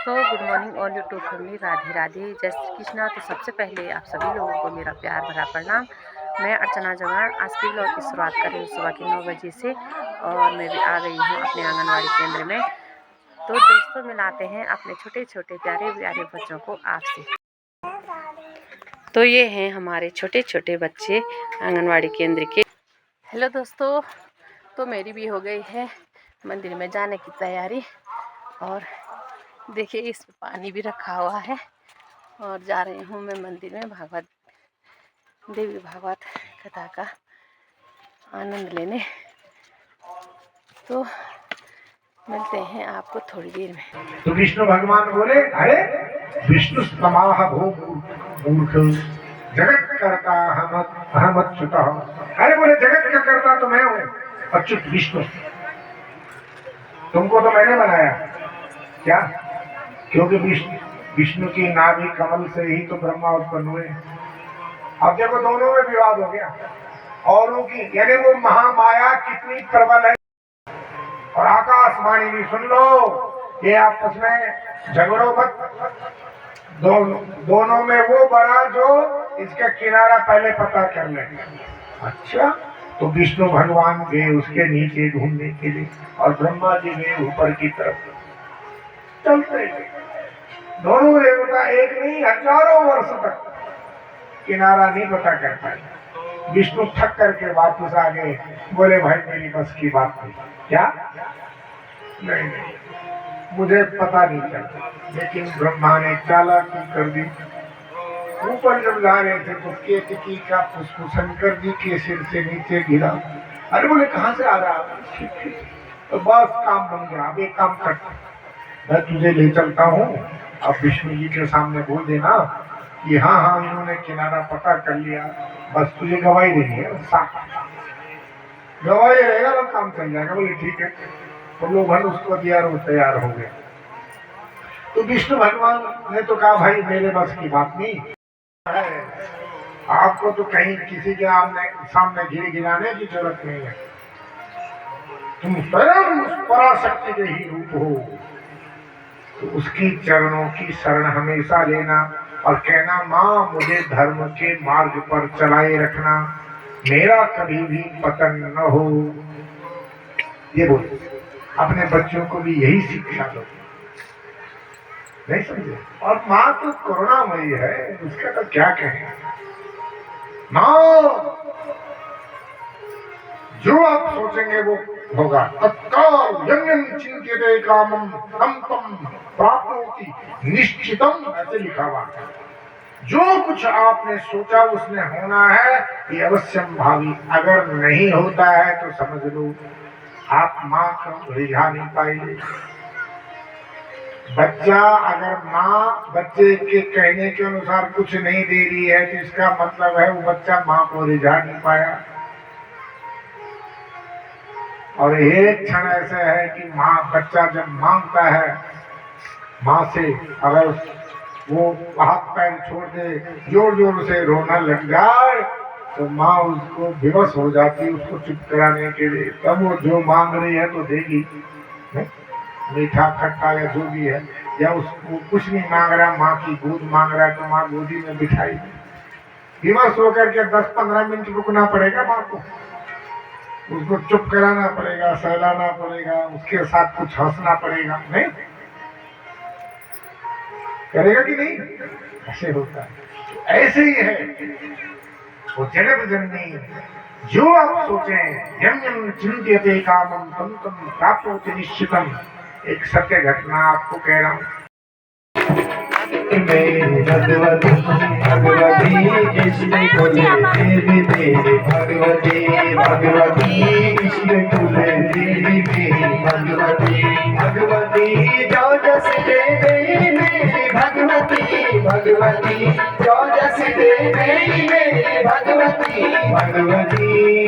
दोस्तों, good morning all YouTube family. Radhe Radhe, जय श्री कृष्णा। तो सबसे पहले आप सभी लोगों को मेरा प्यार भरा प्रणाम। मैं अर्चना जवान आज के ब्लॉग की शुरुआत कर रही हूँ सुबह के 9 बजे से, और मैं भी आ गई हूँ अपने आंगनवाड़ी केंद्र में। तो दोस्तों, मिलाते हैं अपने छोटे छोटे प्यारे प्यारे बच्चों को आपसे। तो ये हैं हमारे छोटे छोटे बच्चे आंगनवाड़ी केंद्र के। हेलो दोस्तों, तो मेरी भी हो गई है मंदिर में जाने की तैयारी, और देखिए इसमें पानी भी रखा हुआ है, और जा रही हूँ मैं मंदिर में भागवत देवी भागवत कथा का आनंद लेने। तो मिलते हैं आपको थोड़ी देर में। तो विष्णु भगवान बोले, अरे विष्णु समाह भो मूर्ख जगत करता हम अच्युत। अरे बोले जगत का करता तो मैं हूँ, अच्युत विष्णु। तुमको तो मैंने बनाया क्या? क्योंकि विष्णु की नाभि कमल से ही तो ब्रह्मा उत्पन्न हुए। अब देखो दोनों में विवाद हो गया। औरों की यानी वो महामाया कितनी प्रबल है, और आकाशवाणी भी सुन लो, ये आपस में झगड़ो मत। दोनों में वो बड़ा जो इसका किनारा पहले पता कर ले। अच्छा, तो विष्णु भगवान गए उसके नीचे घूमने के लिए, और ब्रह्मा जी गए ऊपर की तरफ। चलते दोनों देवता एक नहीं हजारों वर्ष तक किनारा नहीं पता कर पाए। विष्णु थक करके वापस आ गए। बोले भाई मेरी बस की बात नहीं। क्या? नहीं, मुझे पता नहीं चला, लेकिन ब्रह्मा ने चालाकी कर दी। ऊपर जब जा रहे थे तो केतकी का पुष्प शंकर जी के सिर से नीचे गिरा। अरे बोले कहाँ से आ रहा? तो बस काम बन गया। अब एक काम करता, मैं तुझे ले चलता हूँ, अब विष्णु जी के सामने बोल देना कि हाँ हाँ इन्होंने किनारा पता कर लिया, बस तुझे गवाही देनी है। गवाही रहेगा तो काम चल जाएगा। बोले ठीक है। तो लोभन उसको दिया और वो तैयार हो गया। तो विष्णु भगवान ने तो कहा भाई मेरे बस की बात नहीं है, आपको तो कहीं किसी के सामने गिराने की जरूरत नहीं है। तुम स्वयं उस पराशक्ति के ही रूप हो, तो उसकी चरणों की शरण हमेशा लेना, और कहना माँ मुझे धर्म के मार्ग पर चलाए रखना, मेरा कभी भी पतन न हो। ये बोल, अपने बच्चों को भी यही शिक्षा दो। नहीं समझे? और माँ तो करुणामयी है, उसका तो क्या कहें। माँ जो आप सोचेंगे वो होगा। तत्काल यम चिंत्यते कामम तं तं प्राप्नोति निश्चितम, ऐसे लिखा हुआ है। जो कुछ आपने सोचा उसमें होना है, ये अवश्यम भावी। अगर नहीं होता है तो समझ लो आप माँ को रिझा नहीं पाएंगे। बच्चा अगर माँ बच्चे के कहने के अनुसार कुछ नहीं दे रही है तो इसका मतलब है वो बच्चा माँ को रिझा नहीं पाया। और एक क्षण ऐसा है कि माँ बच्चा जब मांगता है माँ से, अगर वो हाथ पैर छोड़ दे, जोर जोर से रोना लग जाए, तो माँ उसको विवश हो जाती है उसको चुप कराने के लिए। तब वो जो मांग रही है तो देगी, मीठा खट्टा या जो भी है। या उसको कुछ नहीं मांग रहा, माँ की गोद मांग रहा है, तो माँ गोदी में बिठाई। विवश होकर के 10-15 मिनट रुकना पड़ेगा माँ को, उसको चुप कराना पड़ेगा, सहलाना पड़ेगा, उसके साथ कुछ हंसना पड़ेगा। नहीं करेगा कि नहीं? ऐसे होता है। ऐसे ही है वो जगत जननी। जो आप सोचें, यम यम चिंत्यते कामम तं तं प्राप्नोति निश्चितम। एक सत्य घटना आपको कह रहा हूँ। भगवती भगवती कृष्ण कुले देवी मेरी भगवती भगवती कृष्ण कुले देवी मेरी भगवती भगवती जो जस दे मेरी भगवती भगवती जो जस दे मेरी भगवती भगवती।